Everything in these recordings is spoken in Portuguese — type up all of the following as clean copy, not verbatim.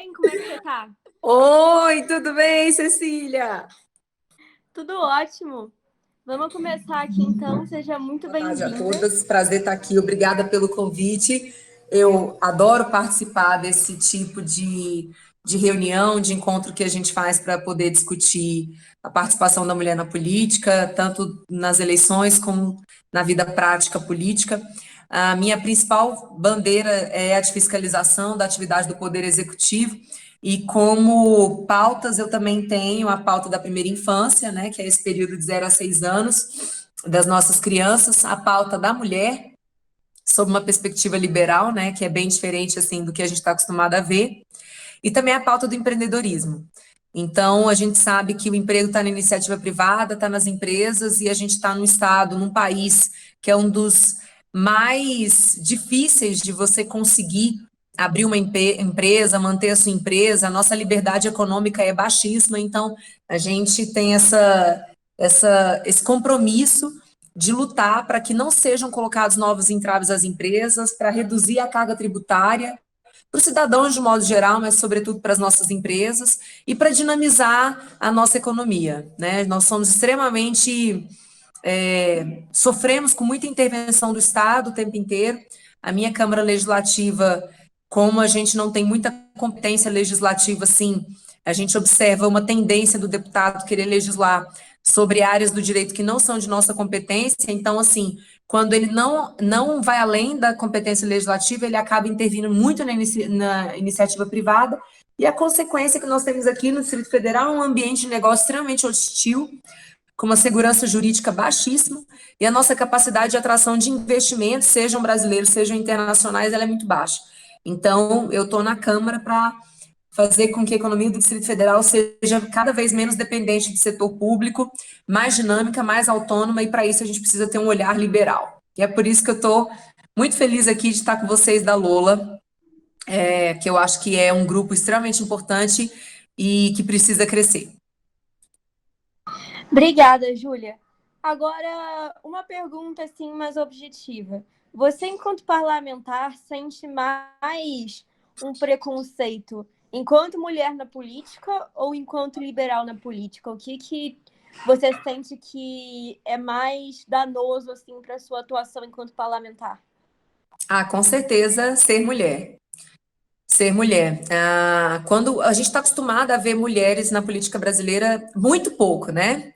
bem? Como é que você tá? Oi, tudo bem, Cecília? Tudo ótimo. Vamos começar aqui então. Seja muito Boa tarde a bem-vinda. todas, prazer estar aqui, obrigada pelo convite. Eu adoro participar desse tipo de reunião, de encontro que a gente faz para poder discutir a participação da mulher na política, tanto nas eleições como na vida prática política. A minha principal bandeira é a de fiscalização da atividade do Poder Executivo. E como pautas, eu também tenho a pauta da primeira infância, né, que é esse período de 0 a 6 anos das nossas crianças, a pauta da mulher, sob uma perspectiva liberal, né, que é bem diferente assim do que a gente está acostumado a ver, e também a pauta do empreendedorismo. Então, a gente sabe que o emprego está na iniciativa privada, está nas empresas, e a gente está num estado, num país que é um dos mais difíceis de você conseguir abrir uma empresa, manter a sua empresa, a nossa liberdade econômica é baixíssima, então a gente tem esse compromisso de lutar para que não sejam colocados novos entraves às empresas, para reduzir a carga tributária para os cidadãos de modo geral, mas sobretudo para as nossas empresas e para dinamizar a nossa economia, né? Nós somos extremamente sofremos com muita intervenção do Estado o tempo inteiro. A minha Câmara Legislativa, como a gente não tem muita competência legislativa, assim, a gente observa uma tendência do deputado querer legislar sobre áreas do direito que não são de nossa competência. Então, assim, quando ele não vai além da competência legislativa, ele acaba intervindo muito na iniciativa privada. E a consequência que nós temos aqui no Distrito Federal é um ambiente de negócio extremamente hostil, com uma segurança jurídica baixíssima, e a nossa capacidade de atração de investimentos, sejam brasileiros, sejam internacionais, ela é muito baixa. Então, eu estou na Câmara para fazer com que a economia do Distrito Federal seja cada vez menos dependente do setor público, mais dinâmica, mais autônoma, e para isso a gente precisa ter um olhar liberal. E é por isso que eu estou muito feliz aqui de estar com vocês da Lola, que eu acho que é um grupo extremamente importante e que precisa crescer. Obrigada, Júlia. Agora, uma pergunta assim mais objetiva. Você, enquanto parlamentar, sente mais um preconceito enquanto mulher na política ou enquanto liberal na política? O que você sente que é mais danoso assim para sua atuação enquanto parlamentar? Ah, com certeza, ser mulher. Ser mulher. Quando a gente está acostumada a ver mulheres na política brasileira, muito pouco, né?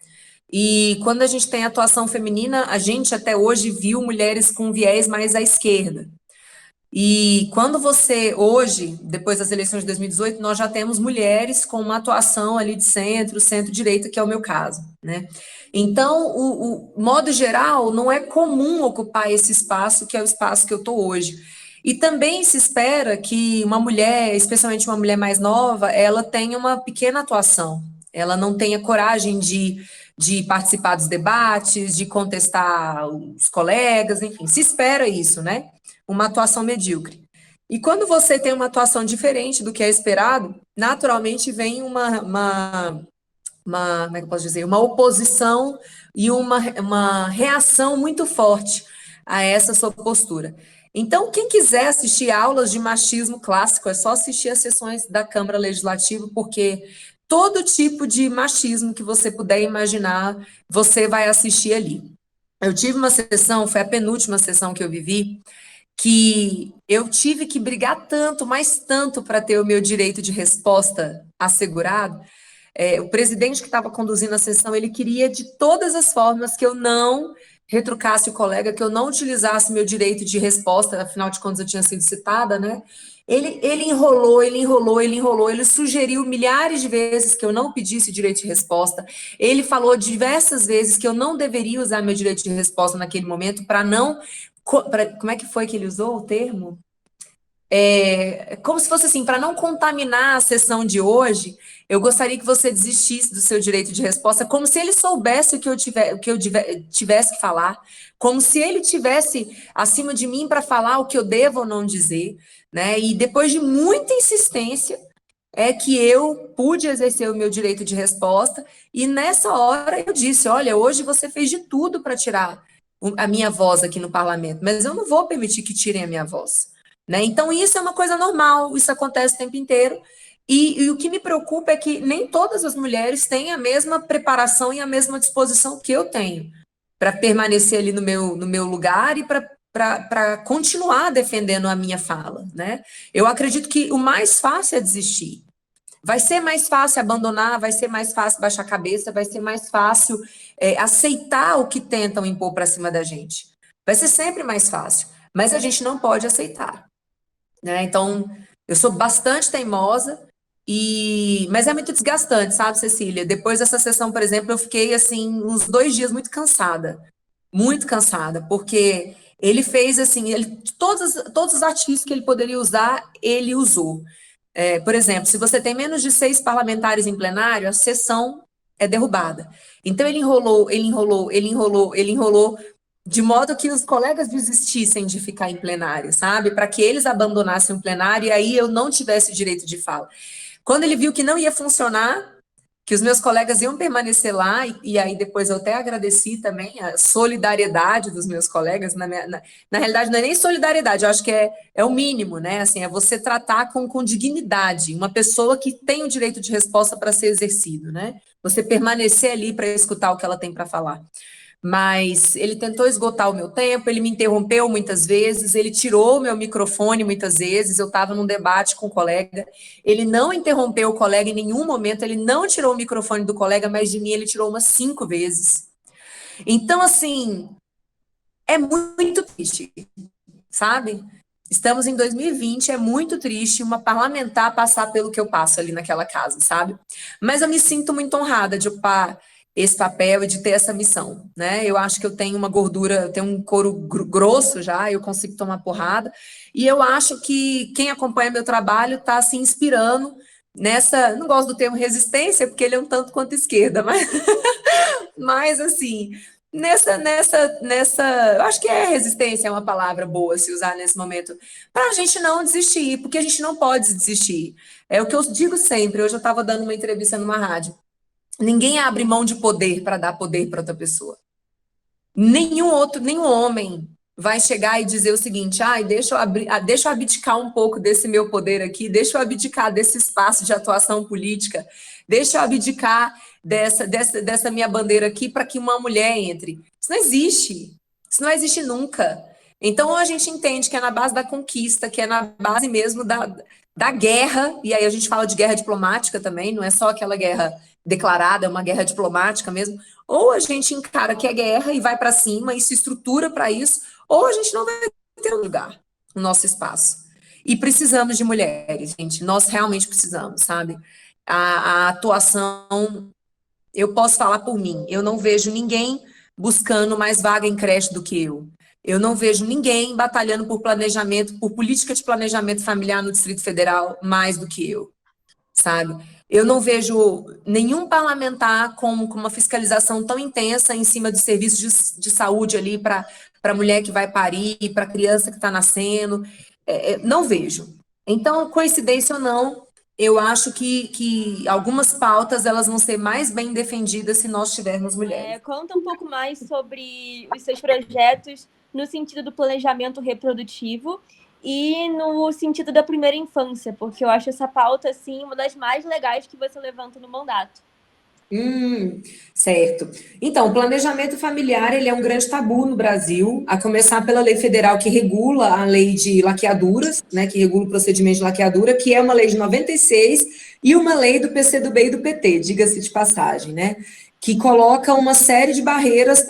E quando a gente tem atuação feminina, a gente até hoje viu mulheres com viés mais à esquerda. E quando você, hoje, depois das eleições de 2018, nós já temos mulheres com uma atuação ali de centro, centro-direita, que é o meu caso, né? Então, o modo geral, não é comum ocupar esse espaço, que é o espaço que eu estou hoje. E também se espera que uma mulher, especialmente uma mulher mais nova, ela tenha uma pequena atuação, ela não tenha coragem de participar dos debates, de contestar os colegas, enfim, se espera isso, né? Uma atuação medíocre. E quando você tem uma atuação diferente do que é esperado, naturalmente vem como é que eu posso dizer, uma oposição e uma reação muito forte a essa sua postura. Então, quem quiser assistir aulas de machismo clássico, é só assistir as sessões da Câmara Legislativa, porque todo tipo de machismo que você puder imaginar, você vai assistir ali. Eu tive uma sessão, foi a penúltima sessão que eu vivi, que eu tive que brigar tanto, mais tanto, para ter o meu direito de resposta assegurado. O presidente que estava conduzindo a sessão, ele queria de todas as formas que eu não retrucasse o colega, que eu não utilizasse meu direito de resposta, afinal de contas eu tinha sido citada, né? Ele enrolou, ele enrolou, ele enrolou, ele sugeriu milhares de vezes que eu não pedisse direito de resposta. Ele falou diversas vezes que eu não deveria usar meu direito de resposta naquele momento para não. Como é que foi que ele usou o termo? Como se fosse assim, para não contaminar a sessão de hoje, eu gostaria que você desistisse do seu direito de resposta, como se ele soubesse tivesse que falar, como se ele tivesse acima de mim para falar o que eu devo ou não dizer, né? E depois de muita insistência, é que eu pude exercer o meu direito de resposta, e nessa hora eu disse: olha, hoje você fez de tudo para tirar a minha voz aqui no parlamento, mas eu não vou permitir que tirem a minha voz. Né? Então, isso é uma coisa normal, isso acontece o tempo inteiro, E o que me preocupa é que nem todas as mulheres têm a mesma preparação e a mesma disposição que eu tenho para permanecer ali no meu lugar e para continuar defendendo a minha fala, né? Eu acredito que o mais fácil é desistir. Vai ser mais fácil abandonar, vai ser mais fácil baixar a cabeça, vai ser mais fácil aceitar o que tentam impor para cima da gente. Vai ser sempre mais fácil, mas a gente não pode aceitar, né? Então, eu sou bastante teimosa, mas é muito desgastante, sabe, Cecília? Depois dessa sessão, por exemplo, eu fiquei, assim, uns 2 dias muito cansada, porque ele fez, assim, todos os artifícios que ele poderia usar, ele usou. Por exemplo, se você tem menos de 6 parlamentares em plenário, a sessão é derrubada. Então, ele enrolou, ele enrolou, ele enrolou, ele enrolou, de modo que os colegas desistissem de ficar em plenário, sabe? Para que eles abandonassem o plenário e aí eu não tivesse direito de fala. Quando ele viu que não ia funcionar, que os meus colegas iam permanecer lá, e aí depois eu até agradeci também a solidariedade dos meus colegas, na realidade não é nem solidariedade, eu acho que é o mínimo, né, assim, é você tratar com dignidade, uma pessoa que tem o direito de resposta para ser exercido, né, você permanecer ali para escutar o que ela tem para falar. Mas ele tentou esgotar o meu tempo, ele me interrompeu muitas vezes, ele tirou o meu microfone muitas vezes, eu estava num debate com o colega, ele não interrompeu o colega em nenhum momento, ele não tirou o microfone do colega, mas de mim ele tirou umas 5 vezes. Então, assim, é muito triste, sabe? Estamos em 2020, é muito triste uma parlamentar passar pelo que eu passo ali naquela casa, sabe? Mas eu me sinto muito honrada de ocupar esse papel e de ter essa missão, né? Eu acho que eu tenho uma gordura, eu tenho um couro grosso já, eu consigo tomar porrada, e eu acho que quem acompanha meu trabalho está se inspirando nessa, não gosto do termo resistência, porque ele é um tanto quanto esquerda, mas assim, eu acho que resistência é uma palavra boa se usar nesse momento, para a gente não desistir, porque a gente não pode desistir. É o que eu digo sempre. Hoje eu estava dando uma entrevista numa rádio. Ninguém abre mão de poder para dar poder para outra pessoa. Nenhum homem vai chegar e dizer o seguinte: ai, deixa eu abdicar um pouco desse meu poder aqui, deixa eu abdicar desse espaço de atuação política, deixa eu abdicar dessa minha bandeira aqui para que uma mulher entre. Isso não existe. Isso não existe nunca. Então, a gente entende que é na base da conquista, que é na base mesmo da guerra, e aí a gente fala de guerra diplomática também, não é só aquela guerra declarada, é uma guerra diplomática mesmo. Ou a gente encara que é guerra e vai para cima e se estrutura para isso, ou a gente não vai ter um lugar, o nosso espaço. E precisamos de mulheres, gente. Nós realmente precisamos, sabe? A atuação, eu posso falar por mim, eu não vejo ninguém buscando mais vaga em creche do que eu. Eu não vejo ninguém batalhando por planejamento, por política de planejamento familiar no Distrito Federal mais do que eu, sabe? Eu não vejo nenhum parlamentar com uma fiscalização tão intensa em cima de serviços de saúde ali para a mulher que vai parir, para a criança que está nascendo. Não vejo. Então, coincidência ou não, eu acho que algumas pautas elas vão ser mais bem defendidas se nós tivermos mulheres. Conta um pouco mais sobre os seus projetos no sentido do planejamento reprodutivo e no sentido da primeira infância, porque eu acho essa pauta, assim, uma das mais legais que você levanta no mandato. Certo. Então, o planejamento familiar, ele é um grande tabu no Brasil, a começar pela lei federal que regula a lei de laqueaduras, né, que regula o procedimento de laqueadura, que é uma lei de 96 e uma lei do PCdoB e do PT, diga-se de passagem, né, que coloca uma série de barreiras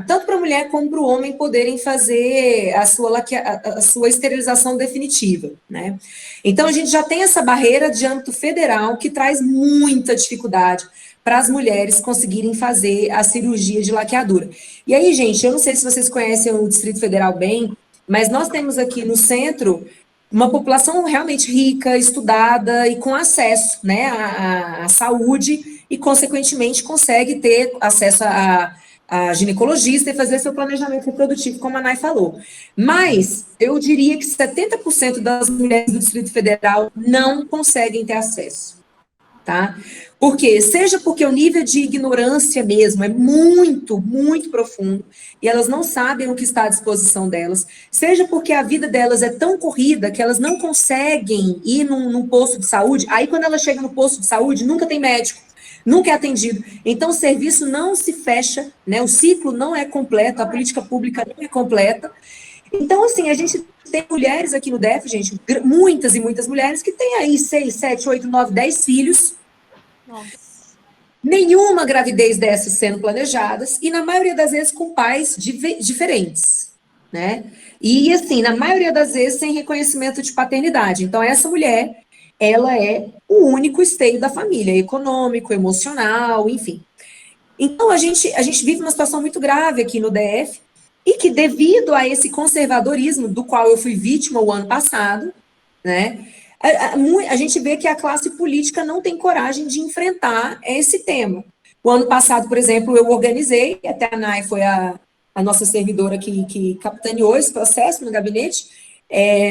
tanto para a mulher como para o homem poderem fazer a sua esterilização definitiva, né. Então, a gente já tem essa barreira de âmbito federal que traz muita dificuldade para as mulheres conseguirem fazer a cirurgia de laqueadura. E aí, gente, eu não sei se vocês conhecem o Distrito Federal bem, mas nós temos aqui no centro uma população realmente rica, estudada e com acesso, né, à saúde e, consequentemente, consegue ter acesso a ginecologista e fazer seu planejamento reprodutivo, como a Nay falou. Mas eu diria que 70% das mulheres do Distrito Federal não conseguem ter acesso. tá? Por quê? Seja porque o nível de ignorância mesmo é muito, muito profundo, e elas não sabem o que está à disposição delas, seja porque a vida delas é tão corrida que elas não conseguem ir num posto de saúde, aí quando elas chegam no posto de saúde, nunca tem médico, nunca é atendido. Então, o serviço não se fecha, né? O ciclo não é completo, a política pública não é completa. Então, assim, a gente tem mulheres aqui no DF, gente, muitas e muitas mulheres que têm aí 6, 7, 8, 9, 10 filhos. Nossa. Nenhuma gravidez dessas sendo planejadas, e na maioria das vezes com pais diferentes, né? E, assim, na maioria das vezes sem reconhecimento de paternidade. Então, essa mulher, ela é o único esteio da família, econômico, emocional, enfim. Então, a gente vive uma situação muito grave aqui no DF, e que, devido a esse conservadorismo, do qual eu fui vítima o ano passado, né, a gente vê que a classe política não tem coragem de enfrentar esse tema. O ano passado, por exemplo, eu organizei, até a Nay foi a nossa servidora que capitaneou esse processo no gabinete,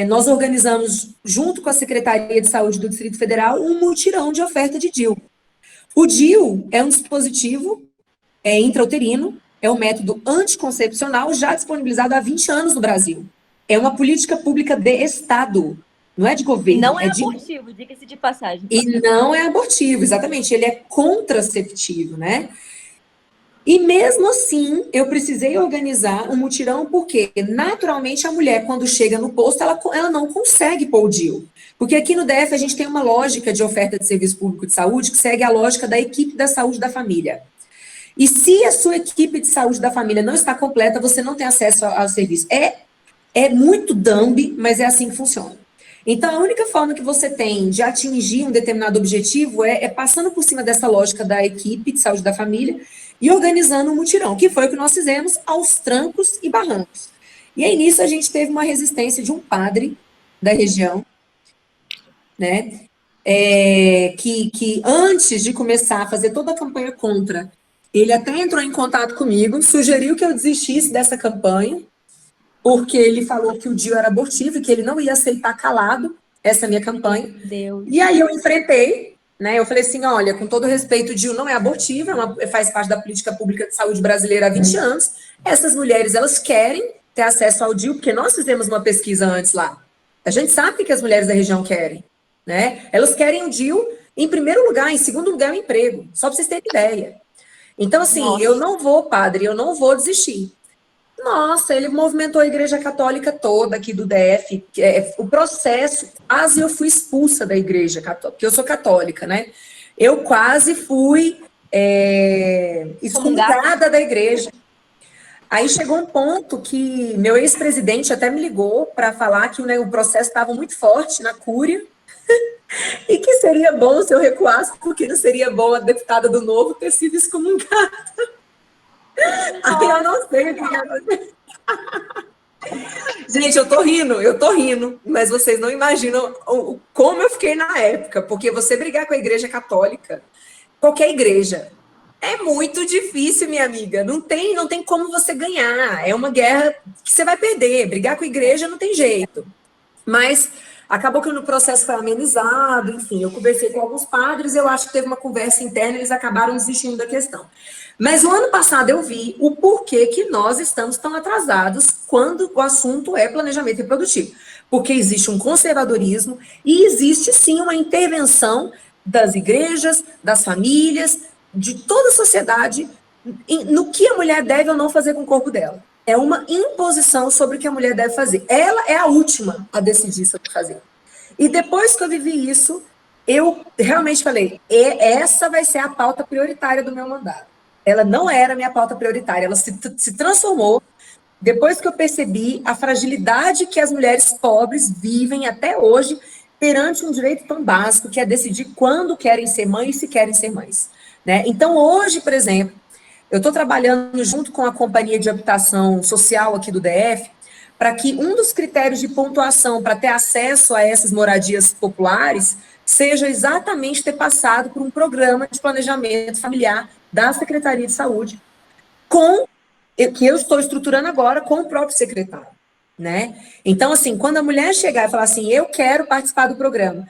nós organizamos, junto com a Secretaria de Saúde do Distrito Federal, um mutirão de oferta de DIU. O DIU é um dispositivo intrauterino, é um método anticoncepcional já disponibilizado há 20 anos no Brasil. É uma política pública de Estado, não é de governo. Não é abortivo, diga-se de passagem. E não é abortivo, exatamente, ele é contraceptivo, né? E mesmo assim, eu precisei organizar um mutirão, porque naturalmente a mulher, quando chega no posto, ela não consegue pôr o DIU. Porque aqui no DF a gente tem uma lógica de oferta de serviço público de saúde que segue a lógica da equipe da saúde da família. E se a sua equipe de saúde da família não está completa, você não tem acesso ao serviço. É muito dumb, mas é assim que funciona. Então, a única forma que você tem de atingir um determinado objetivo é passando por cima dessa lógica da equipe de saúde da família e organizando um mutirão, que foi o que nós fizemos aos trancos e barrancos. E aí, nisso, a gente teve uma resistência de um padre da região, né, que antes de começar a fazer toda a campanha contra, ele até entrou em contato comigo, sugeriu que eu desistisse dessa campanha, porque ele falou que o DIU era abortivo e que ele não ia aceitar calado essa minha campanha. Deus. E aí eu enfrentei, né? Eu falei assim, olha, com todo respeito, o DIU não é abortivo, faz parte da política pública de saúde brasileira há 20 anos. Essas mulheres, elas querem ter acesso ao DIU, porque nós fizemos uma pesquisa antes lá. A gente sabe o que as mulheres da região querem, né? Elas querem o DIU em primeiro lugar, em segundo lugar, o emprego, só para vocês terem ideia. Então, assim, Nossa. eu não vou, padre, eu não vou desistir. Nossa, ele movimentou a Igreja Católica toda aqui do DF, o processo, quase eu fui expulsa da Igreja Católica, porque eu sou católica, né? Eu quase fui excomungada da Igreja. Aí chegou um ponto que meu ex-presidente até me ligou para falar que o processo estava muito forte na Cúria, e que seria bom se eu recuasse, porque não seria bom a deputada do Novo ter sido excomungada. Aí eu não sei o que ia fazer. Gente, eu tô rindo, mas vocês não imaginam como eu fiquei na época, porque você brigar com a Igreja Católica, qualquer igreja, é muito difícil, minha amiga. Não tem como você ganhar. É uma guerra que você vai perder. Brigar com a igreja não tem jeito. Mas acabou que no processo foi amenizado, enfim, eu conversei com alguns padres, eu acho que teve uma conversa interna, eles acabaram desistindo da questão. Mas no ano passado eu vi o porquê que nós estamos tão atrasados quando o assunto é planejamento reprodutivo. Porque existe um conservadorismo e existe sim uma intervenção das igrejas, das famílias, de toda a sociedade, no que a mulher deve ou não fazer com o corpo dela. É uma imposição sobre o que a mulher deve fazer. Ela é a última a decidir sobre o que fazer. E depois que eu vivi isso, eu realmente falei, essa vai ser a pauta prioritária do meu mandato. Ela não era a minha pauta prioritária, ela se transformou depois que eu percebi a fragilidade que as mulheres pobres vivem até hoje perante um direito tão básico, que é decidir quando querem ser mães e se querem ser mães. Né? Então, hoje, por exemplo, eu estou trabalhando junto com a Companhia de Habitação Social aqui do DF, para que um dos critérios de pontuação para ter acesso a essas moradias populares seja exatamente ter passado por um programa de planejamento familiar da Secretaria de Saúde, que eu estou estruturando agora com o próprio secretário. né? Então, assim, quando a mulher chegar e falar assim, eu quero participar do programa,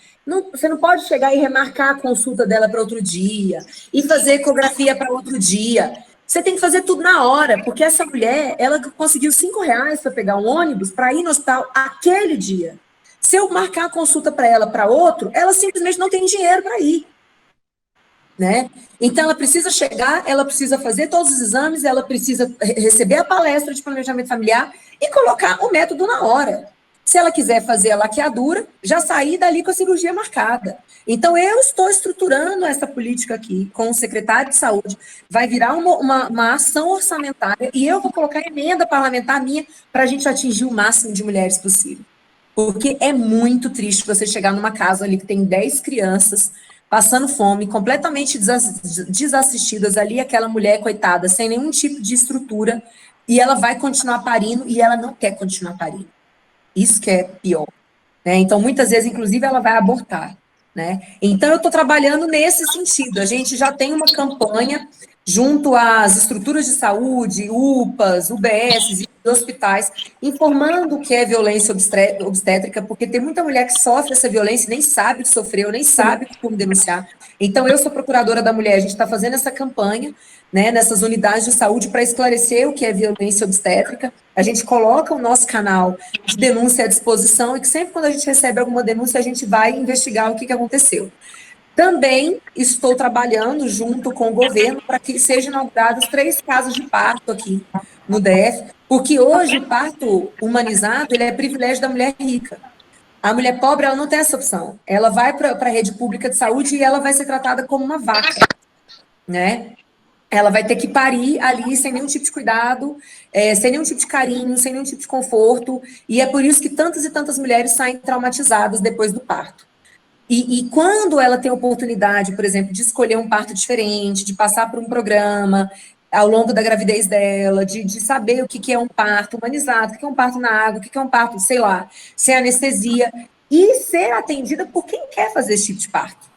você não pode chegar e remarcar a consulta dela para outro dia, e fazer ecografia para outro dia. Você tem que fazer tudo na hora, porque essa mulher, ela conseguiu R$ 5 para pegar um ônibus para ir no hospital aquele dia. Se eu marcar a consulta para ela para outro, ela simplesmente não tem dinheiro para ir. Né? Então, ela precisa chegar, ela precisa fazer todos os exames, ela precisa receber a palestra de planejamento familiar e colocar o método na hora. Se ela quiser fazer a laqueadura, já sair dali com a cirurgia marcada. Então, eu estou estruturando essa política aqui com o secretário de saúde, vai virar uma ação orçamentária e eu vou colocar emenda parlamentar minha para a gente atingir o máximo de mulheres possível. Porque é muito triste você chegar numa casa ali que tem 10 crianças passando fome, completamente desassistidas ali, aquela mulher, coitada, sem nenhum tipo de estrutura, e ela vai continuar parindo, e ela não quer continuar parindo. Isso que é pior. Né? Então, muitas vezes, inclusive, ela vai abortar. Né? Então, eu estou trabalhando nesse sentido. A gente já tem uma campanha junto às estruturas de saúde, UPAs, UBSs e hospitais, informando o que é violência obstétrica, porque tem muita mulher que sofre essa violência e nem sabe que sofreu, nem sabe como denunciar. Então, eu sou procuradora da mulher, a gente está fazendo essa campanha, né, nessas unidades de saúde para esclarecer o que é violência obstétrica. A gente coloca o nosso canal de denúncia à disposição e que sempre quando a gente recebe alguma denúncia, a gente vai investigar o que aconteceu. Também estou trabalhando junto com o governo para que sejam inauguradas 3 casas de parto aqui no DF, porque hoje o parto humanizado ele é privilégio da mulher rica. A mulher pobre ela não tem essa opção. Ela vai para a rede pública de saúde e ela vai ser tratada como uma vaca, né? Ela vai ter que parir ali sem nenhum tipo de cuidado, sem nenhum tipo de carinho, sem nenhum tipo de conforto, e é por isso que tantas e tantas mulheres saem traumatizadas depois do parto. E quando ela tem a oportunidade, por exemplo, de escolher um parto diferente, de passar por um programa ao longo da gravidez dela, de saber o que é um parto humanizado, o que é um parto na água, o que é um parto, sei lá, sem anestesia, e ser atendida por quem quer fazer esse tipo de parto.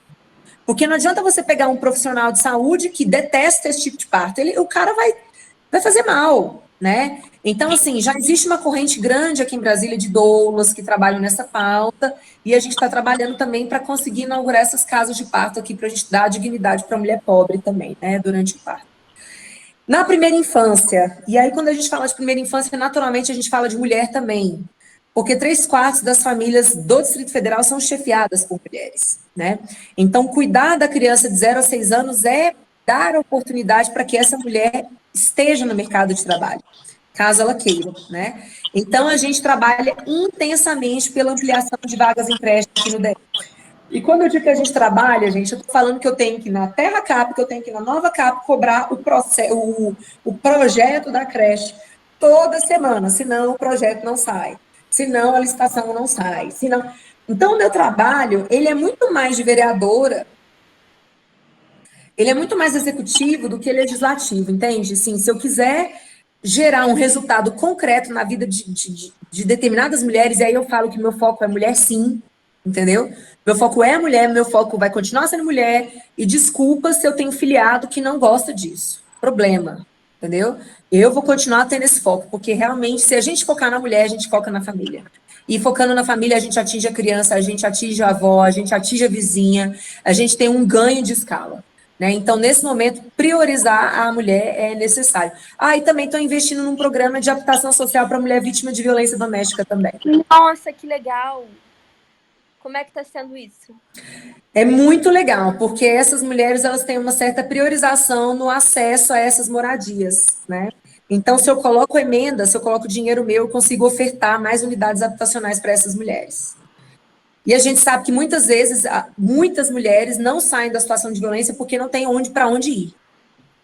Porque não adianta você pegar um profissional de saúde que detesta esse tipo de parto, o cara vai fazer mal, né? Então, assim, já existe uma corrente grande aqui em Brasília de doulas que trabalham nessa pauta, e a gente está trabalhando também para conseguir inaugurar essas casas de parto aqui, para a gente dar dignidade para a mulher pobre também, né, durante o parto. Na primeira infância, e aí quando a gente fala de primeira infância, naturalmente a gente fala de mulher também, porque 3/4 das famílias do Distrito Federal são chefiadas por mulheres, né? Então, cuidar da criança de 0 a 6 anos é dar oportunidade para que essa mulher esteja no mercado de trabalho, caso ela queira, né? Então, a gente trabalha intensamente pela ampliação de vagas em creche aqui no DF. E quando eu digo que a gente trabalha, gente, eu estou falando que eu tenho que ir na Terra Cap, que eu tenho que ir na Nova Cap cobrar o projeto da creche toda semana, senão o projeto não sai, senão a licitação não sai, senão... Então, o meu trabalho, ele é muito mais de vereadora, ele é muito mais executivo do que legislativo, entende? Sim, se eu quiser gerar um resultado concreto na vida de determinadas mulheres, e aí eu falo que meu foco é mulher, sim, entendeu? Meu foco é mulher, meu foco vai continuar sendo mulher, e desculpa se eu tenho filiado que não gosta disso. Problema, entendeu? Eu vou continuar tendo esse foco, porque realmente, se a gente focar na mulher, a gente foca na família. E focando na família, a gente atinge a criança, a gente atinge a avó, a gente atinge a vizinha, a gente tem um ganho de escala. Né? Então, nesse momento, priorizar a mulher é necessário. Ah, e também estou investindo num programa de habitação social para mulher vítima de violência doméstica também. Nossa, que legal! Como é que está sendo isso? É muito legal, porque essas mulheres elas têm uma certa priorização no acesso a essas moradias, né? Então, se eu coloco emenda, se eu coloco dinheiro meu, eu consigo ofertar mais unidades habitacionais para essas mulheres. E a gente sabe que muitas vezes, muitas mulheres não saem da situação de violência porque não têm para onde ir,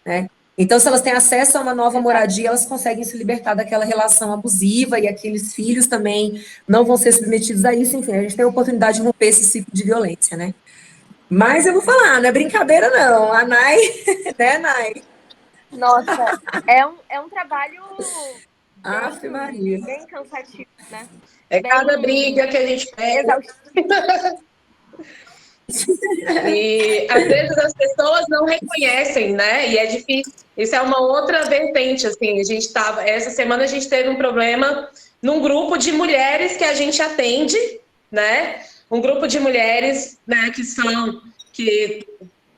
né? Então, se elas têm acesso a uma nova moradia, elas conseguem se libertar daquela relação abusiva e aqueles filhos também não vão ser submetidos a isso. Enfim, a gente tem a oportunidade de romper esse ciclo de violência, né? Mas eu vou falar, não é brincadeira, não. A Nay, né, Nay? Nossa, é um trabalho Ave Maria. bem cansativo, né? É Bem cada briga que a gente pega. exaustivo. E às vezes as pessoas não reconhecem, né? E é difícil. Isso é uma outra vertente, assim. Essa semana a gente teve um problema num grupo de mulheres que a gente atende, né? Um grupo de mulheres, né, que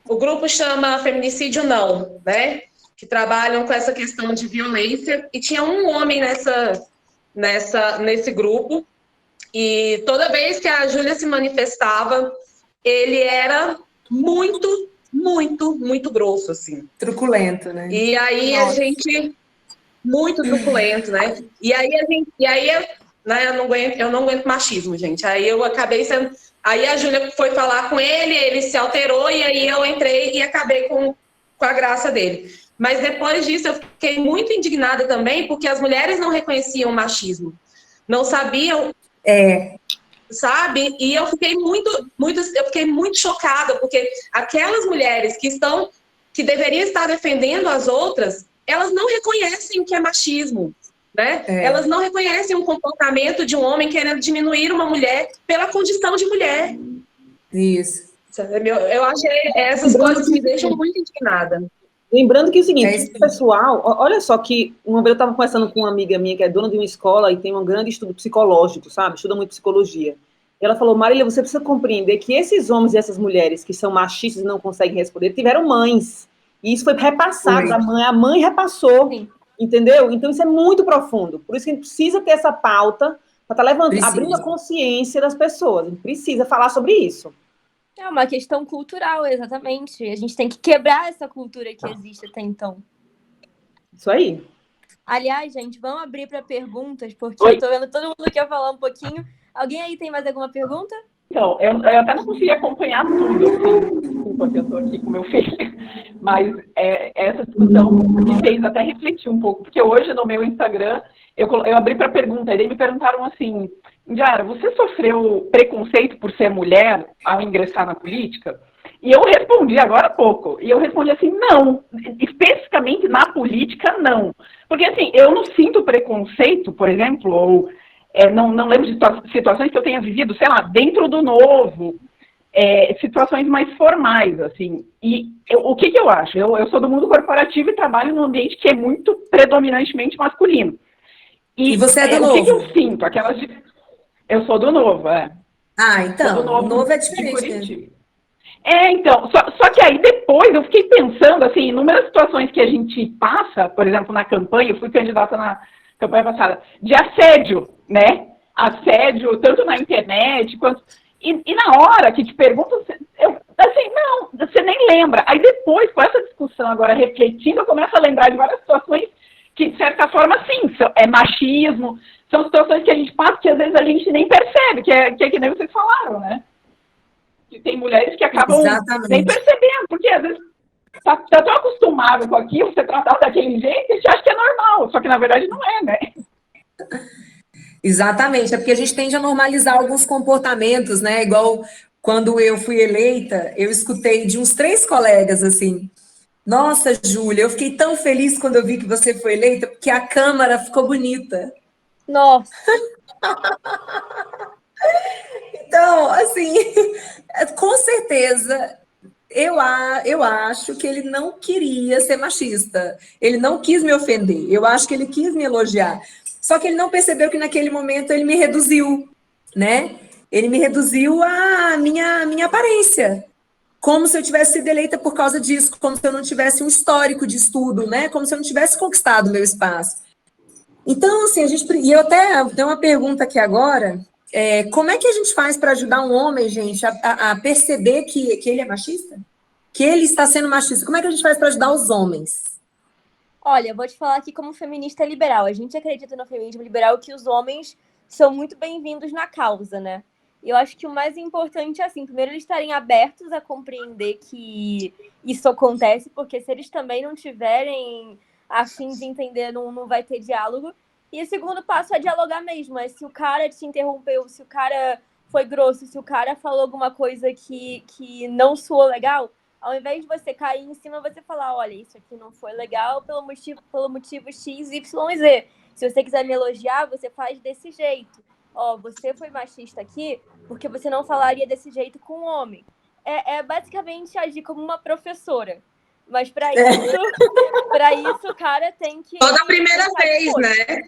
o grupo chama Feminicídio Não, né? Que trabalham com essa questão de violência. E tinha um homem nesse grupo. E toda vez que a Júlia se manifestava, ele era muito, muito, muito grosso, assim. Truculento, né? E aí Nossa. a gente muito truculento, né? Né, eu não aguento machismo, gente. Aí eu acabei sendo. Aí a Júlia foi falar com ele se alterou, e aí eu entrei e acabei com a graça dele. Mas depois disso eu fiquei muito indignada também, porque as mulheres não reconheciam o machismo. Não sabiam, sabe? E eu fiquei muito chocada, porque aquelas mulheres que deveriam estar defendendo as outras, elas não reconhecem o que é machismo, né? Elas não reconhecem o comportamento de um homem querendo diminuir uma mulher pela condição de mulher. Isso. Eu achei essas coisas me deixam muito indignada. Lembrando que é o seguinte, pessoal, olha só que uma vez eu estava conversando com uma amiga minha que é dona de uma escola e tem um grande estudo psicológico, sabe? Estuda muito psicologia. E ela falou, Marília, você precisa compreender que esses homens e essas mulheres que são machistas e não conseguem responder, tiveram mães. E isso foi repassado, a mãe repassou, sim, entendeu? Então isso é muito profundo. Por isso que a gente precisa ter essa pauta para estar abrindo a consciência das pessoas. A gente precisa falar sobre isso. É uma questão cultural, exatamente. A gente tem que quebrar essa cultura que existe até então. Isso aí. Aliás, gente, vamos abrir para perguntas, porque eu tô vendo todo mundo quer falar um pouquinho. Alguém aí tem mais alguma pergunta? Então, eu até não consegui acompanhar tudo, assim, enquanto eu estou aqui com meu filho, mas essa discussão me fez até refletir um pouco, porque hoje no meu Instagram eu abri para pergunta, e daí me perguntaram assim, Indiara, você sofreu preconceito por ser mulher ao ingressar na política? E eu respondi agora há pouco, e eu respondi assim, não, especificamente na política, não. Porque assim, eu não sinto preconceito, por exemplo, ou não lembro de situações que eu tenha vivido, sei lá, dentro do Novo, situações mais formais, assim. E o que eu acho? Eu sou do mundo corporativo e trabalho num ambiente que é muito predominantemente masculino. E você é do Novo? O que eu sinto? Eu sou do Novo, então, do Novo, o Novo é diferente, né? Então, só que aí depois eu fiquei pensando, assim, inúmeras situações que a gente passa, por exemplo, na campanha, eu fui candidata na campanha passada, de assédio, né? Assédio, tanto na internet, quanto... E na hora que te perguntam, assim, não, você nem lembra. Aí depois, com essa discussão agora refletindo, eu começo a lembrar de várias situações que, de certa forma, sim, é machismo, são situações que a gente passa que às vezes a gente nem percebe, que é que nem vocês falaram, né? Que tem mulheres que acabam nem percebendo, porque às vezes tá tão acostumado com aquilo, você tratado daquele jeito, a gente acha que é normal, só que na verdade não é, né? Exatamente, é porque a gente tende a normalizar alguns comportamentos, né? Igual quando eu fui eleita, eu escutei de uns 3 colegas assim, nossa, Júlia, eu fiquei tão feliz quando eu vi que você foi eleita, porque a Câmara ficou bonita. Nossa! Então, assim, com certeza, eu acho que ele não queria ser machista. Ele não quis me ofender. Eu acho que ele quis me elogiar. Só que ele não percebeu que naquele momento ele me reduziu, né? Ele me reduziu à minha aparência. Como se eu tivesse sido eleita por causa disso, como se eu não tivesse um histórico de estudo, né? Como se eu não tivesse conquistado o meu espaço. Então, assim, e eu até tenho uma pergunta aqui agora. Como é que a gente faz para ajudar um homem, gente, a perceber que ele é machista? Que ele está sendo machista? Como é que a gente faz para ajudar os homens? Olha, eu vou te falar aqui como feminista liberal. A gente acredita no feminismo liberal que os homens são muito bem-vindos na causa, né? E eu acho que o mais importante é, assim, primeiro eles estarem abertos a compreender que isso acontece, porque se eles também não tiverem a fim de entender, não vai ter diálogo. E o segundo passo é dialogar mesmo. É se o cara te interrompeu, se o cara foi grosso, se o cara falou alguma coisa que não soou legal, ao invés de você cair em cima, você falar, olha, isso aqui não foi legal pelo motivo X, Y e Z. Se você quiser me elogiar, você faz desse jeito. Ó, você foi machista aqui porque você não falaria desse jeito com um homem. é basicamente agir como uma professora. Mas para isso, o cara tem que... Toda primeira vez, né?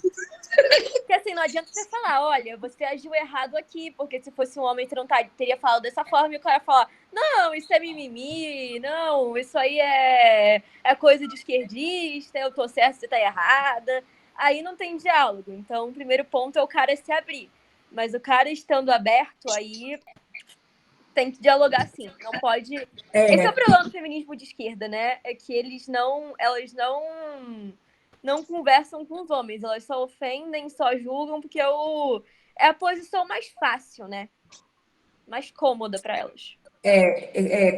Porque assim, não adianta você falar, olha, você agiu errado aqui, porque se fosse um homem, você não teria falado dessa forma, e o cara falar, não, isso é mimimi, não, isso aí é coisa de esquerdista, eu tô certa, você tá errada. Aí não tem diálogo. Então, o primeiro ponto é o cara se abrir. Mas o cara estando aberto, aí tem que dialogar sim. Não pode... Esse é o problema do feminismo de esquerda, né? É que elas não conversam com os homens. Elas só ofendem, só julgam, porque é a posição mais fácil, né? Mais cômoda para elas.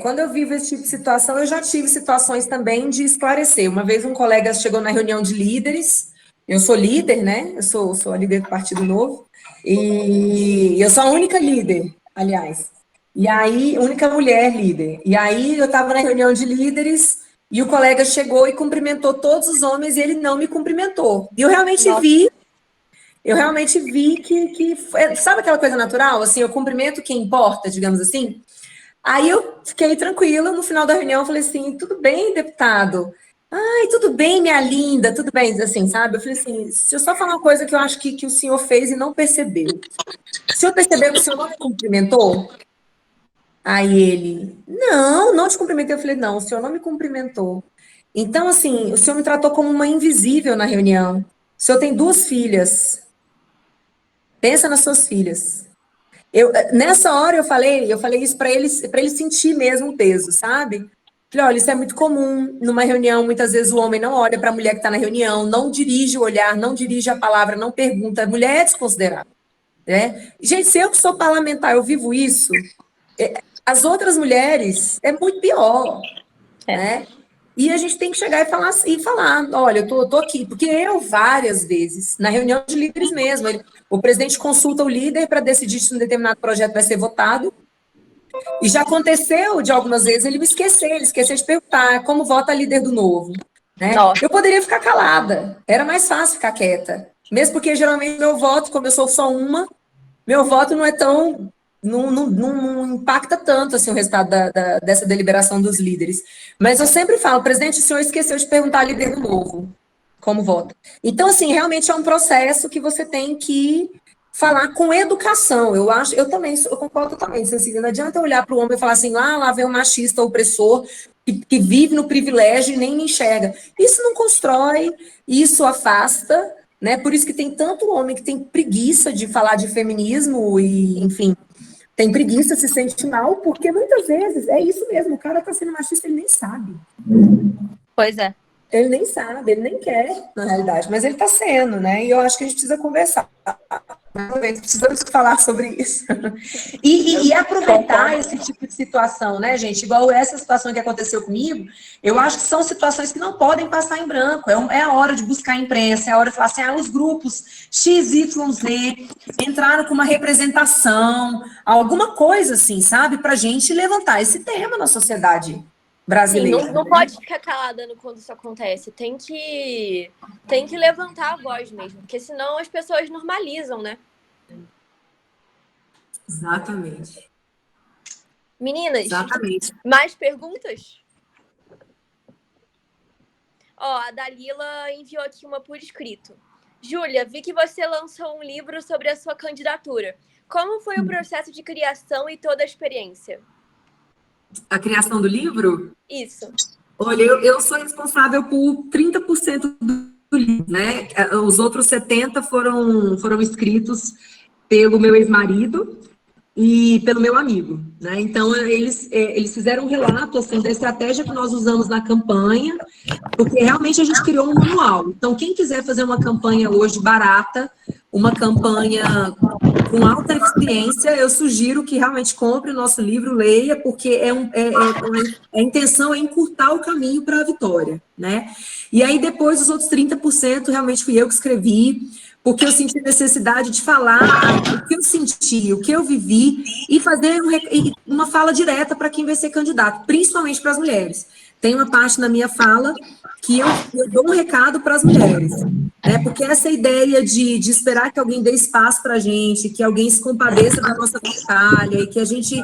Quando eu vivo esse tipo de situação, eu já tive situações também de esclarecer. Uma vez um colega chegou na reunião de líderes, eu sou líder, né? Eu sou a líder do Partido Novo, e eu sou a única líder, aliás. E aí, única mulher líder. E aí, eu estava na reunião de líderes e o colega chegou e cumprimentou todos os homens e ele não me cumprimentou. E eu realmente vi que sabe aquela coisa natural? Assim, eu cumprimento quem importa, digamos assim. Aí eu fiquei tranquila, no final da reunião eu falei assim, tudo bem, deputado? Ai, tudo bem, minha linda, tudo bem, assim, sabe? Eu falei assim, deixa eu só falar uma coisa que eu acho que o senhor fez e não percebeu. O senhor percebeu que o senhor não me cumprimentou? Aí ele, não te cumprimentei. Eu falei, não, o senhor não me cumprimentou. Então, assim, o senhor me tratou como uma invisível na reunião. O senhor tem 2 filhas. Pensa nas suas filhas. Nessa hora eu falei isso para ele sentir mesmo o peso, sabe? Falei, olha, isso é muito comum numa reunião, muitas vezes o homem não olha para a mulher que está na reunião, não dirige o olhar, não dirige a palavra, não pergunta, a mulher é desconsiderada, né? Gente, se eu que sou parlamentar, eu vivo isso, as outras mulheres é muito pior, né? E a gente tem que chegar e falar, olha, eu tô aqui, porque eu várias vezes, na reunião de líderes mesmo, o presidente consulta o líder para decidir se um determinado projeto vai ser votado, e já aconteceu de algumas vezes ele esquecer de perguntar como vota a líder do Novo, né? Eu poderia ficar calada, era mais fácil ficar quieta, mesmo porque geralmente meu voto, como eu sou só uma, meu voto não é tão... Não impacta tanto assim, o resultado dessa deliberação dos líderes. Mas eu sempre falo, presidente, o senhor esqueceu de perguntar ao líder do Novo como vota. Então, assim, realmente é um processo que você tem que falar com educação. Eu concordo totalmente. Assim, não adianta olhar para o homem e falar assim, lá vem o machista opressor que vive no privilégio e nem me enxerga. Isso não constrói, isso afasta, né? Por isso que tem tanto homem que tem preguiça de falar de feminismo e, enfim, tem preguiça, se sente mal, porque muitas vezes é isso mesmo, o cara tá sendo machista, ele nem sabe. Pois é. Ele nem sabe, ele nem quer, na realidade, mas ele tá sendo, né? E eu acho que a gente precisa conversar. Precisamos falar sobre isso. E aproveitar esse tipo de situação, né, gente? Igual essa situação que aconteceu comigo, eu acho que são situações que não podem passar em branco. É a hora de buscar a imprensa, é a hora de falar assim, os grupos XYZ entraram com uma representação, alguma coisa assim, sabe? Pra gente levantar esse tema na sociedade brasileira. Sim, não pode ficar calada quando isso acontece. Tem que levantar a voz mesmo, porque senão as pessoas normalizam, né? Exatamente. Meninas, exatamente. Mais perguntas? A Dalila enviou aqui uma por escrito. Júlia, vi que você lançou um livro sobre a sua candidatura. Como foi o processo de criação e toda a experiência? A criação do livro? Isso. Olha, eu sou responsável por 30% do livro, né? Os outros 70% foram escritos pelo meu ex-marido e pelo meu amigo, né? Então, eles fizeram um relato, assim, da estratégia que nós usamos na campanha, porque realmente a gente criou um manual. Então, quem quiser fazer uma campanha hoje barata, uma campanha com alta eficiência, eu sugiro que realmente compre o nosso livro, leia, porque a intenção é encurtar o caminho para a vitória, né? E aí, depois, os outros 30%, realmente fui eu que escrevi, porque eu senti necessidade de falar o que eu senti, o que eu vivi, e fazer uma fala direta para quem vai ser candidato, principalmente para as mulheres. Tem uma parte na minha fala que eu dou um recado para as mulheres, né? Porque essa ideia de esperar que alguém dê espaço para a gente, que alguém se compadeça da nossa batalha, e que a gente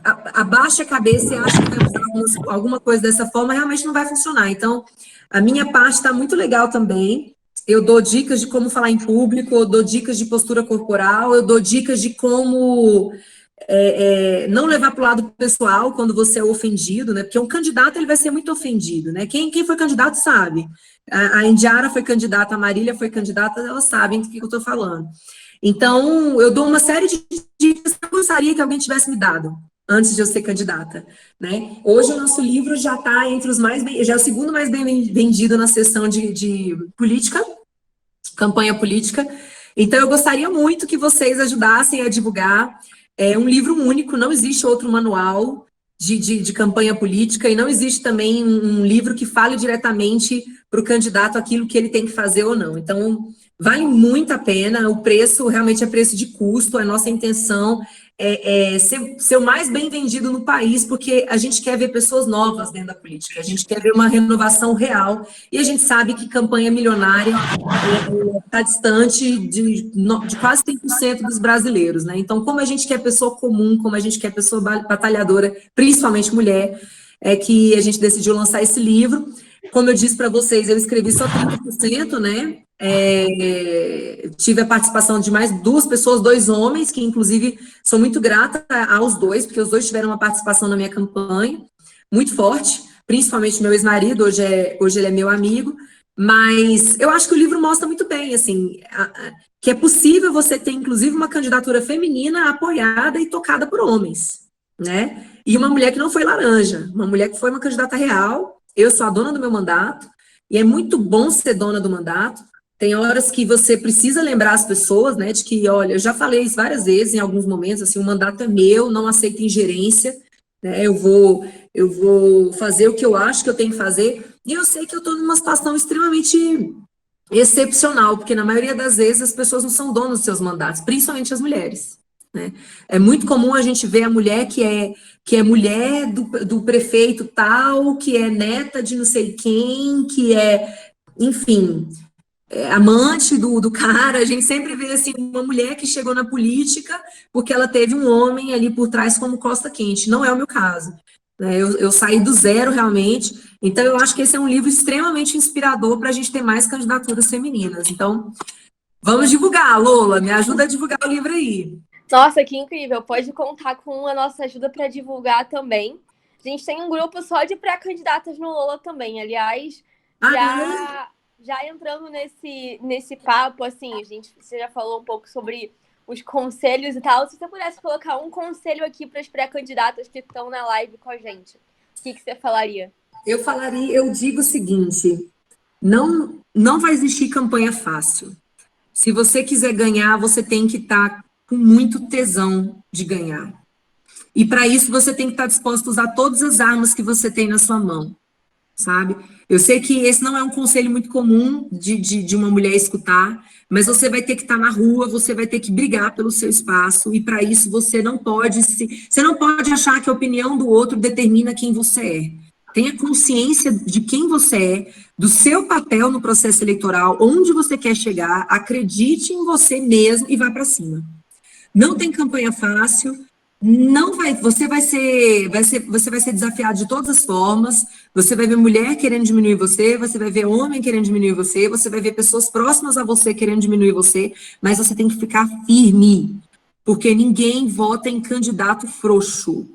abaixa a cabeça e acha que vai usar alguma coisa dessa forma, realmente não vai funcionar. Então, a minha parte está muito legal também. Eu dou dicas de como falar em público, eu dou dicas de postura corporal, eu dou dicas de como não levar para o lado pessoal quando você é ofendido, né? Porque um candidato ele vai ser muito ofendido, né? Quem foi candidato sabe. A Indiara foi candidata, a Marília foi candidata, elas sabem do que eu estou falando. Então, eu dou uma série de dicas que eu gostaria que alguém tivesse me dado antes de eu ser candidata, né? Hoje o nosso livro já está entre os mais bem, já é o segundo mais bem vendido na seção de política, campanha política. Então, eu gostaria muito que vocês ajudassem a divulgar. É um livro único, não existe outro manual de campanha política e não existe também um livro que fale diretamente para o candidato aquilo que ele tem que fazer ou não. Então, vale muito a pena, o preço realmente é preço de custo, a nossa intenção é ser o mais bem vendido no país, porque a gente quer ver pessoas novas dentro da política, a gente quer ver uma renovação real, e a gente sabe que campanha milionária está distante de quase 100% dos brasileiros, né? Então, como a gente quer pessoa comum, como a gente quer pessoa batalhadora, principalmente mulher, é que a gente decidiu lançar esse livro. Como eu disse para vocês, eu escrevi só 30%, né? Tive a participação de mais 2 pessoas, 2 homens, que inclusive sou muito grata aos 2, porque os 2 tiveram uma participação na minha campanha, muito forte, principalmente meu ex-marido, hoje ele é meu amigo, mas eu acho que o livro mostra muito bem, assim, que é possível você ter, inclusive, uma candidatura feminina apoiada e tocada por homens, né? E uma mulher que não foi laranja, uma mulher que foi uma candidata real. Eu sou a dona do meu mandato, e é muito bom ser dona do mandato. Tem horas que você precisa lembrar as pessoas, né, de que, olha, eu já falei isso várias vezes, em alguns momentos, assim, o mandato é meu, não aceito ingerência, né, eu vou fazer o que eu acho que eu tenho que fazer, e eu sei que eu estou numa situação extremamente excepcional, porque na maioria das vezes as pessoas não são donas dos seus mandatos, principalmente as mulheres, né. É muito comum a gente ver a mulher que é mulher do prefeito tal, que é neta de não sei quem, que enfim, amante do cara. A gente sempre vê, assim, uma mulher que chegou na política porque ela teve um homem ali por trás como costa quente. Não é o meu caso, né? Eu saí do zero, realmente. Então, eu acho que esse é um livro extremamente inspirador para a gente ter mais candidaturas femininas. Então, vamos divulgar, Lola, me ajuda a divulgar o livro aí. Nossa, que incrível. Pode contar com a nossa ajuda para divulgar também. A gente tem um grupo só de pré-candidatas no Lola também. Aliás, já entrando nesse papo, assim, você já falou um pouco sobre os conselhos e tal. Se você pudesse colocar um conselho aqui para as pré-candidatas que estão na live com a gente, o que você falaria? Eu digo o seguinte, não vai existir campanha fácil. Se você quiser ganhar, você tem que estar com muito tesão de ganhar. E para isso você tem que estar disposto a usar todas as armas que você tem na sua mão, sabe? Eu sei que esse não é um conselho muito comum de uma mulher escutar, mas você vai ter que estar na rua, você vai ter que brigar pelo seu espaço, e para isso você não pode achar que a opinião do outro determina quem você é. Tenha consciência de quem você é, do seu papel no processo eleitoral, onde você quer chegar, acredite em você mesmo e vá para cima. Não tem campanha fácil, você vai ser desafiado de todas as formas. Você vai ver mulher querendo diminuir você vai ver homem querendo diminuir você vai ver pessoas próximas a você querendo diminuir você, mas você tem que ficar firme, porque ninguém vota em candidato frouxo.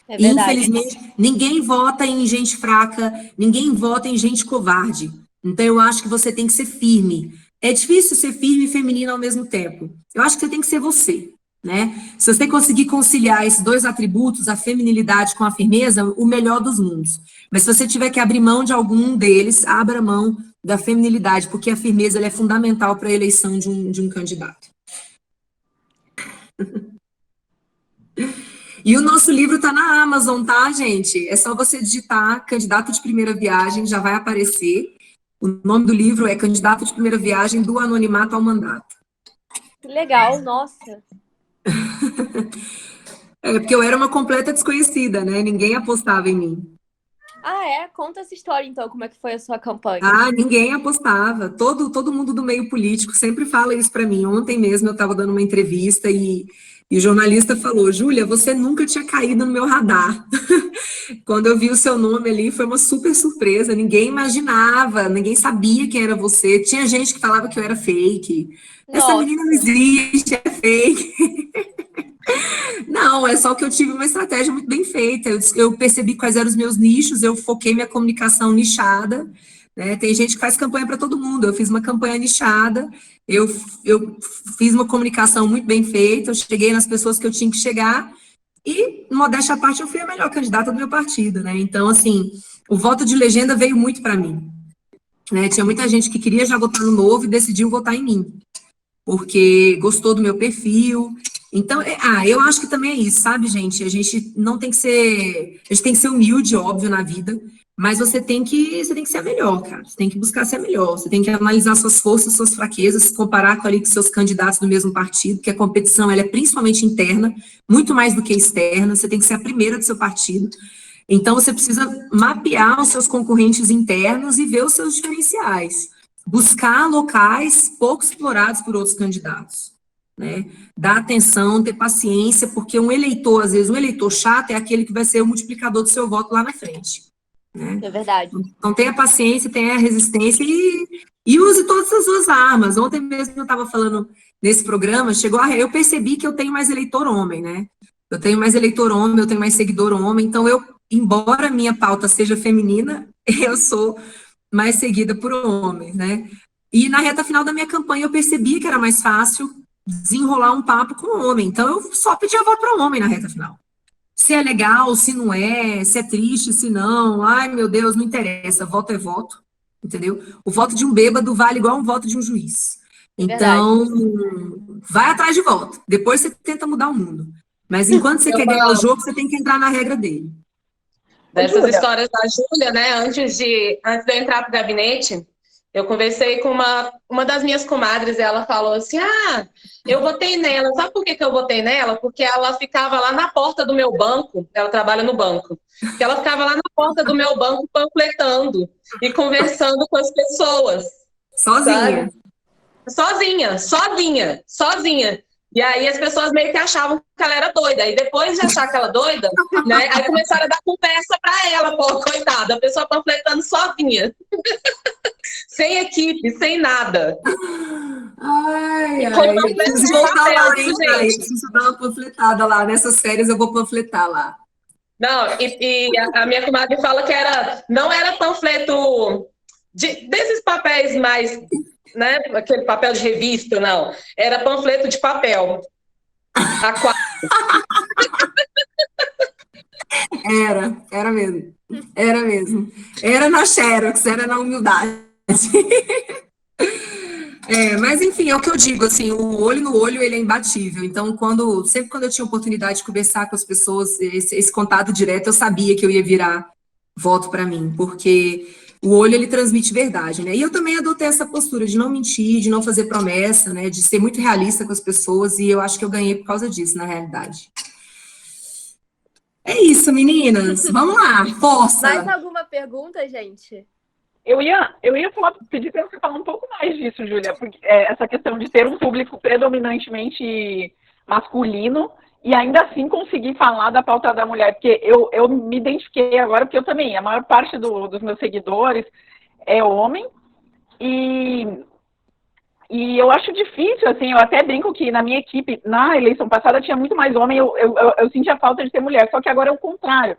É verdade. Infelizmente, ninguém vota em gente fraca, ninguém vota em gente covarde. Então, eu acho que você tem que ser firme. É difícil ser firme e feminina ao mesmo tempo. Eu acho que você tem que ser você, né? Se você conseguir conciliar esses 2 atributos, a feminilidade com a firmeza, o melhor dos mundos. Mas se você tiver que abrir mão de algum deles, abra mão da feminilidade, porque a firmeza ela é fundamental para a eleição de um candidato. E o nosso livro está na Amazon, tá, gente? É só você digitar Candidato de Primeira Viagem, já vai aparecer. O nome do livro é Candidato de Primeira Viagem, do Anonimato ao Mandato. Que legal, nossa. Porque eu era uma completa desconhecida, né? Ninguém apostava em mim. Ah, é? Conta essa história, então, como é que foi a sua campanha. Ninguém apostava. Todo mundo do meio político sempre fala isso para mim. Ontem mesmo eu estava dando uma entrevista e E o jornalista falou, Júlia, você nunca tinha caído no meu radar. Quando eu vi o seu nome ali, foi uma super surpresa, ninguém imaginava, ninguém sabia quem era você. Tinha gente que falava que eu era fake. Essa menina não existe, é fake. Não, é só que eu tive uma estratégia muito bem feita. Eu percebi quais eram os meus nichos, eu foquei minha comunicação nichada, né? Tem gente que faz campanha para todo mundo. Eu fiz uma campanha nichada, eu fiz uma comunicação muito bem feita, eu cheguei nas pessoas que eu tinha que chegar e, modéstia à parte, eu fui a melhor candidata do meu partido, né? Então, assim, o voto de legenda veio muito para mim, né? Tinha muita gente que queria já votar no Novo e decidiu votar em mim, porque gostou do meu perfil. Então, eu acho que também é isso, sabe, gente? A gente não tem que ser... A gente tem que ser humilde, óbvio, na vida, mas você tem que ser a melhor, cara. Você tem que buscar ser a melhor. Você tem que analisar suas forças, suas fraquezas, se comparar com seus candidatos do mesmo partido, porque a competição, ela é principalmente interna, muito mais do que externa. Você tem que ser a primeira do seu partido. Então, você precisa mapear os seus concorrentes internos e ver os seus diferenciais. Buscar locais pouco explorados por outros candidatos, né? Dar atenção, ter paciência, porque um eleitor, às vezes, um eleitor chato é aquele que vai ser o multiplicador do seu voto lá na frente, né? É verdade. Então, tenha paciência, tenha resistência e use todas as suas armas. Ontem mesmo eu estava falando nesse programa, eu percebi que eu tenho mais eleitor homem, né? Eu tenho mais eleitor homem, eu tenho mais seguidor homem, então embora a minha pauta seja feminina, eu sou mais seguida por homens, né? E na reta final da minha campanha eu percebi que era mais fácil desenrolar um papo com o homem, então eu só pedia voto para o homem na reta final. Se é legal, se não é, se é triste, se não, ai meu Deus, não interessa, voto é voto, entendeu? O voto de um bêbado vale igual um voto de um juiz. Então, vai atrás de voto, depois você tenta mudar o mundo. Mas enquanto você quer ganhar o jogo, você tem que entrar na regra dele. Dessas histórias da Júlia, né, antes de eu entrar para o gabinete, eu conversei com uma das minhas comadres e ela falou assim, eu votei nela. Sabe por que eu votei nela? Porque ela ficava lá na porta do meu banco, ela trabalha no banco, que ela ficava lá na porta do meu banco panfletando e conversando com as pessoas. Sozinha. Sabe? Sozinha. E aí as pessoas meio que achavam que ela era doida. E depois de achar que ela doida, né, aí começaram a dar conversa para ela, pô, coitada, a pessoa panfletando sozinha. Sem equipe, sem nada. Preciso voltar lá, hein, gente. Preciso dar uma panfletada lá. Nessas férias eu vou panfletar lá. Não, e a minha comadre fala que não era panfleto desses papéis mais, né, aquele papel de revista, não. Era panfleto de papel. A4. Era mesmo. Era mesmo. Era na Xerox, era na humildade. Mas enfim, é o que eu digo, assim, o olho no olho, ele é imbatível. Então, sempre quando eu tinha oportunidade de conversar com as pessoas, esse contato direto, eu sabia que eu ia virar voto para mim, porque o olho, ele transmite verdade, né? E eu também adotei essa postura de não mentir, de não fazer promessa, né? De ser muito realista com as pessoas, e eu acho que eu ganhei por causa disso, na realidade. É isso, meninas. Vamos lá, força! Mais alguma pergunta, gente? Eu ia pedir para você falar um pouco mais disso, Júlia, porque essa questão de ter um público predominantemente masculino e ainda assim conseguir falar da pauta da mulher, porque eu me identifiquei agora, porque eu também, a maior parte dos meus seguidores é homem, e eu acho difícil, assim, eu até brinco que na minha equipe, na eleição passada, tinha muito mais homem, eu sentia falta de ter mulher, só que agora é o contrário,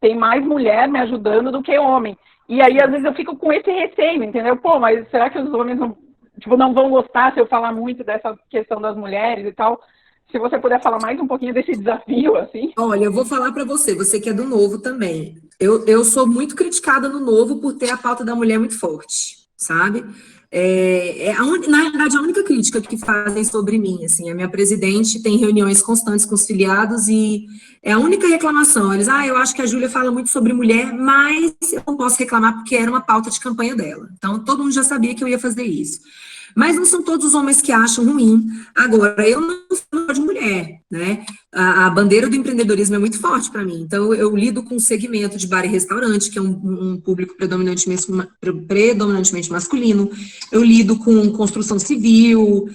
tem mais mulher me ajudando do que homem. E aí, às vezes, eu fico com esse receio, entendeu? Pô, mas será que os homens não vão gostar se eu falar muito dessa questão das mulheres e tal? Se você puder falar mais um pouquinho desse desafio, assim. Olha, eu vou falar para você que é do Novo também. Eu sou muito criticada no Novo por ter a pauta da mulher muito forte, sabe? Na realidade, a única crítica que fazem sobre mim, assim, a minha presidente tem reuniões constantes com os filiados e é a única reclamação. Eles, eu acho que a Júlia fala muito sobre mulher, mas eu não posso reclamar porque era uma pauta de campanha dela. Então, todo mundo já sabia que eu ia fazer isso. Mas não são todos os homens que acham ruim. Agora, eu não falo de mulher. mulher, né? A bandeira do empreendedorismo é muito forte para mim. Então, eu lido com o segmento de bar e restaurante, que é um público predominantemente masculino. Eu lido com construção civil,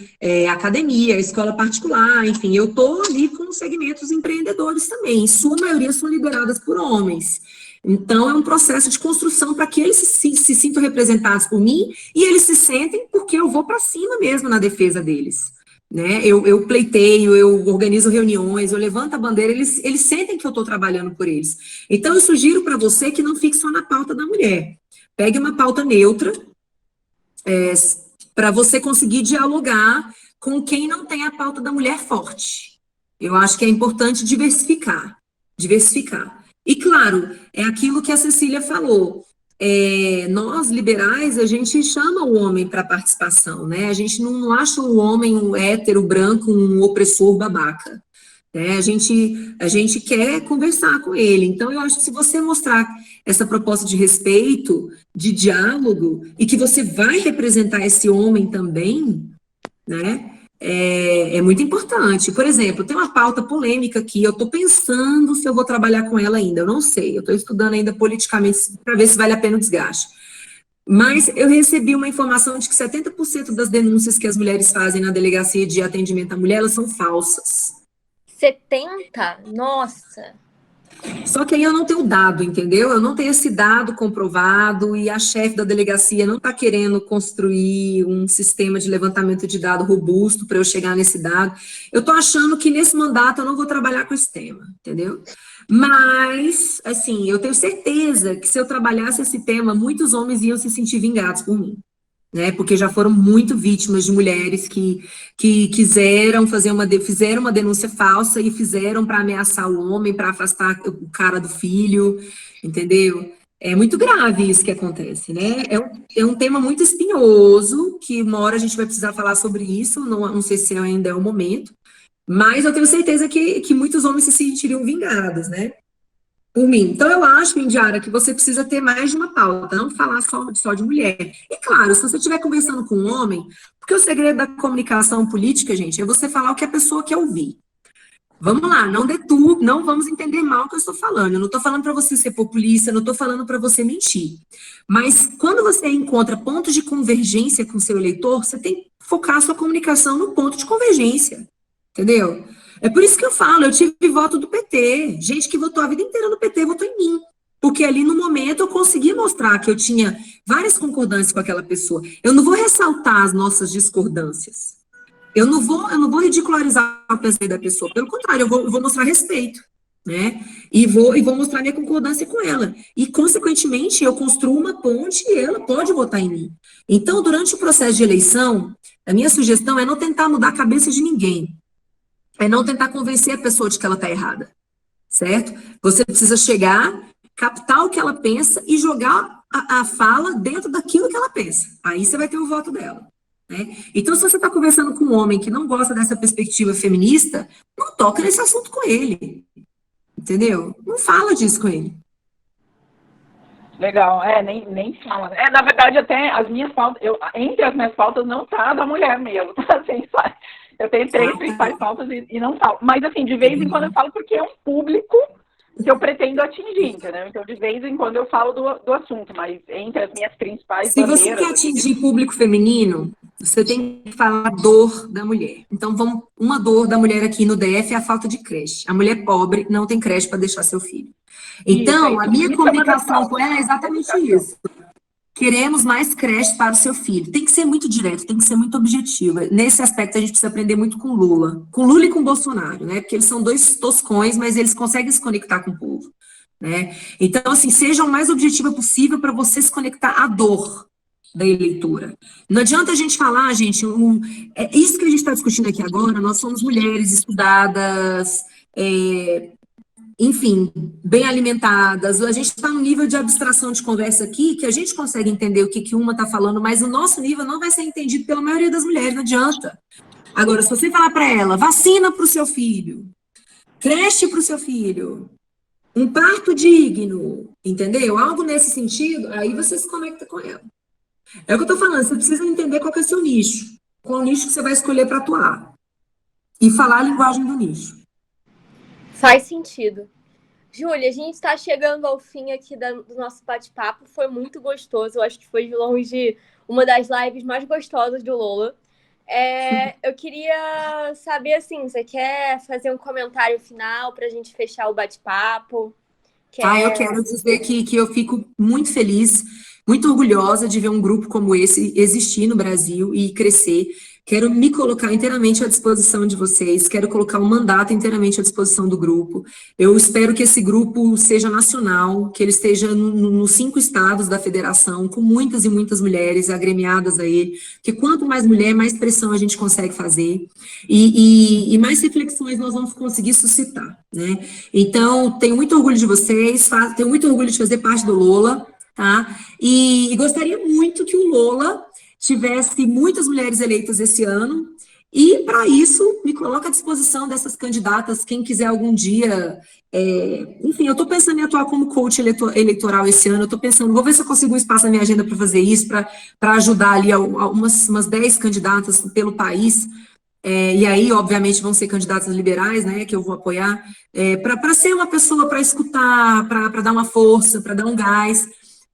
academia, escola particular, enfim, eu estou ali com segmentos empreendedores também. Em sua maioria são lideradas por homens. Então, é um processo de construção para que eles se sintam representados por mim e eles se sentem porque eu vou para cima mesmo na defesa deles. Né? Eu pleiteio, eu organizo reuniões, eu levanto a bandeira, eles sentem que eu estou trabalhando por eles. Então, eu sugiro para você que não fique só na pauta da mulher. Pegue uma pauta neutra, para você conseguir dialogar com quem não tem a pauta da mulher forte. Eu acho que é importante diversificar. E, claro, é aquilo que a Cecília falou. Nós, liberais, a gente chama o homem para participação, né? A gente não acha o homem, um hétero, branco, um opressor babaca. Né? A gente quer conversar com ele. Então, eu acho que se você mostrar essa proposta de respeito, de diálogo, e que você vai representar esse homem também, né? É muito importante. Por exemplo, tem uma pauta polêmica aqui, eu estou pensando se eu vou trabalhar com ela ainda, eu não sei, eu estou estudando ainda politicamente para ver se vale a pena o desgaste. Mas eu recebi uma informação de que 70% das denúncias que as mulheres fazem na delegacia de atendimento à mulher, elas são falsas. 70? Nossa! Só que aí eu não tenho dado, entendeu? Eu não tenho esse dado comprovado e a chefe da delegacia não está querendo construir um sistema de levantamento de dado robusto para eu chegar nesse dado. Eu estou achando que nesse mandato eu não vou trabalhar com esse tema, entendeu? Mas, assim, eu tenho certeza que se eu trabalhasse esse tema, muitos homens iam se sentir vingados por mim. Né, porque já foram muito vítimas de mulheres que quiseram fizeram uma denúncia falsa e fizeram para ameaçar o homem, para afastar o cara do filho, entendeu? É muito grave isso que acontece, né? É um tema muito espinhoso, que uma hora a gente vai precisar falar sobre isso, não sei se ainda é o momento, mas eu tenho certeza que muitos homens se sentiriam vingados, né? Por mim. Então, eu acho, Indiara, que você precisa ter mais de uma pauta, não falar só de mulher. E, claro, se você estiver conversando com um homem, porque o segredo da comunicação política, gente, é você falar o que a pessoa quer ouvir. Vamos lá, não vamos entender mal o que eu estou falando. Eu não estou falando para você ser populista, eu não estou falando para você mentir. Mas, quando você encontra pontos de convergência com o seu eleitor, você tem que focar a sua comunicação no ponto de convergência. Entendeu? É por isso que eu falo, eu tive voto do PT, gente que votou a vida inteira no PT votou em mim, porque ali no momento eu consegui mostrar que eu tinha várias concordâncias com aquela pessoa. Eu não vou ressaltar as nossas discordâncias, eu não vou ridicularizar o pensamento da pessoa, pelo contrário, eu vou mostrar respeito, né, e vou mostrar minha concordância com ela, e consequentemente eu construo uma ponte e ela pode votar em mim. Então, durante o processo de eleição, a minha sugestão é não tentar mudar a cabeça de ninguém, é não tentar convencer a pessoa de que ela está errada, certo? Você precisa chegar, captar o que ela pensa e jogar a fala dentro daquilo que ela pensa. Aí você vai ter o voto dela, né? Então, se você está conversando com um homem que não gosta dessa perspectiva feminista, não toca nesse assunto com ele, entendeu? Não fala disso com ele. Legal, nem fala. Na verdade, até as minhas pautas, entre as minhas pautas não tá da mulher mesmo, tá? Assim, eu tenho 3 principais pautas e não falo. Mas, assim, de vez em quando eu falo porque é um público que eu pretendo atingir, entendeu? Então, de vez em quando eu falo do assunto, mas entre as minhas principais bandeiras... Se você quer atingir público feminino, você tem que falar dor da mulher. Então, uma dor da mulher aqui no DF é a falta de creche. A mulher pobre não tem creche para deixar seu filho. Então, a minha comunicação com ela é exatamente isso. Queremos mais creche para o seu filho. Tem que ser muito direto, tem que ser muito objetiva. Nesse aspecto, a gente precisa aprender muito com Lula. Com Lula e com Bolsonaro, né? Porque eles são 2 toscões, mas eles conseguem se conectar com o povo, né? Então, assim, seja o mais objetiva possível para você se conectar à dor da eleitora. Não adianta a gente falar, gente, isso que a gente está discutindo aqui agora, nós somos mulheres estudadas, enfim, bem alimentadas, a gente está num nível de abstração de conversa aqui, que a gente consegue entender o que uma está falando, mas o nosso nível não vai ser entendido pela maioria das mulheres, não adianta. Agora, se você falar para ela, vacina para o seu filho, creche para o seu filho, um parto digno, entendeu? Algo nesse sentido, aí você se conecta com ela. É o que eu estou falando, você precisa entender qual que é o seu nicho, qual nicho que você vai escolher para atuar. E falar a linguagem do nicho. Faz sentido. Júlia, a gente está chegando ao fim aqui do nosso bate-papo. Foi muito gostoso. Eu acho que foi de longe uma das lives mais gostosas do Lola. Eu queria saber, assim, você quer fazer um comentário final para a gente fechar o bate-papo? Eu quero dizer que eu fico muito feliz, muito orgulhosa de ver um grupo como esse existir no Brasil e crescer. Quero me colocar inteiramente à disposição de vocês, quero colocar um mandato inteiramente à disposição do grupo. Eu espero que esse grupo seja nacional, que ele esteja nos 5 estados da federação, com muitas e muitas mulheres agremiadas a ele, porque quanto mais mulher, mais pressão a gente consegue fazer, e mais reflexões nós vamos conseguir suscitar, né? Então, tenho muito orgulho de vocês, tenho muito orgulho de fazer parte do Lola, tá? E gostaria muito que o Lola tivesse muitas mulheres eleitas esse ano, e para isso me coloco à disposição dessas candidatas, quem quiser algum dia, enfim, eu estou pensando em atuar como coach eleitoral esse ano, eu estou pensando, vou ver se eu consigo um espaço na minha agenda para fazer isso, para ajudar ali umas 10 candidatas pelo país, e aí, obviamente, vão ser candidatas liberais, né, que eu vou apoiar, para ser uma pessoa para escutar, para dar uma força, para dar um gás,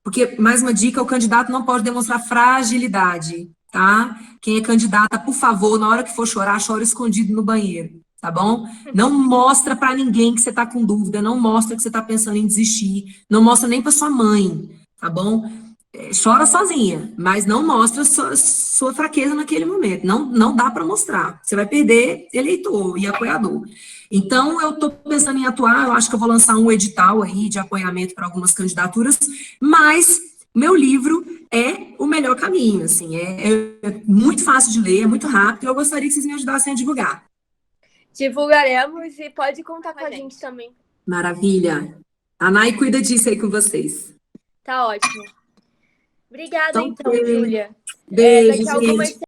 porque, mais uma dica, o candidato não pode demonstrar fragilidade, tá? Quem é candidata, por favor, na hora que for chorar, chora escondido no banheiro, tá bom? Não mostra para ninguém que você está com dúvida, não mostra que você está pensando em desistir, não mostra nem para sua mãe, tá bom? Chora sozinha, mas não mostra sua fraqueza naquele momento. Não dá para mostrar. Você vai perder eleitor e apoiador. Então, eu estou pensando em atuar, eu acho que eu vou lançar um edital aí de apoiamento para algumas candidaturas, mas meu livro é o melhor caminho, assim, é muito fácil de ler, é muito rápido, eu gostaria que vocês me ajudassem a divulgar. Divulgaremos e pode contar com a gente também. Maravilha. A Nai cuida disso aí com vocês. Tá ótimo. Obrigada, então, Beijo, Júlia. Beijo, Daqui a algumas gente.